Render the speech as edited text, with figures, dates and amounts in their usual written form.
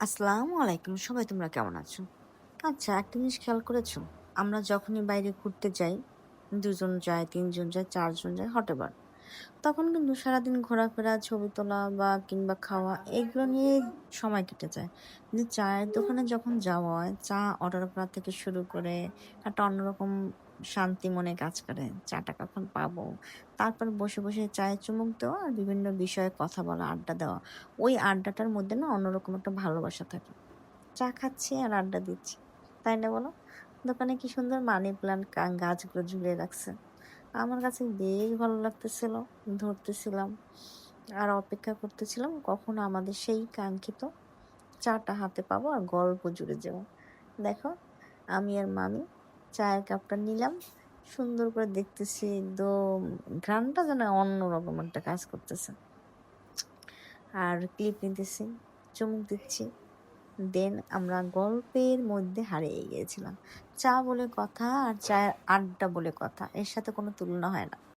আসসালামু আলাইকুম। সবাই তোমরা কেমন আছো? আচ্ছা, একটা জিনিস খেয়াল করেছো? আমরা যখনই বাইরে ঘুরতে যাই, ২ জন যায়, ৩ জন যায়, ৪ জন যায়, হোয়াটএভার। তখন কিন্তু সারাদিন ঘোরাফেরা, ছবি তোলা বা কিংবা খাওয়া এগুলো নিয়ে সময় কেটে যায়। কিন্তু চায়ের দোকানে যখন যাওয়া হয়, চা অর্ডার করা থেকে শুরু করে একটা অন্যরকম শান্তি মনে কাজ করে। চাটা কখন পাবো? তারপর বসে চায়ে চুমুক দেওয়া আর বিভিন্ন বিষয়ে কথা বলা, আড্ডা দেওয়া। ওই আড্ডাটার মধ্যে না অন্যরকম একটা ভালোবাসা থাকে। চা খাচ্ছি আর আড্ডা দিচ্ছি। তাই না বলো? দোকানে কি সুন্দর মানি প্লান্ট গাছগুলো ঝুলিয়ে রাখছে। আমার কাছে বেশ ভালো লাগতেছিল। ধরতেছিলাম। আর অপেক্ষা করতেছিলাম কখন আমাদের সেই কাঙ্ক্ষিত চাটা হাতে পাবো আর গল্প জুড়ে যাবো। দেখো, আমি আর মামি চায়ের কাপটা নিলাম। সুন্দর করে দেখতেছি একদম ঘ্রাণটা যেন অন্যরকম একটা কাজ করতেছে। আর ক্লিপ নিতেছি, চুমুক দিচ্ছি। দেন আমরা গল্পের মধ্যে হারিয়ে গিয়েছিলাম। চা বলে কথা আর চায়ের আড্ডা বলে কথা। এর সাথে কোনো তুলনা হয় না।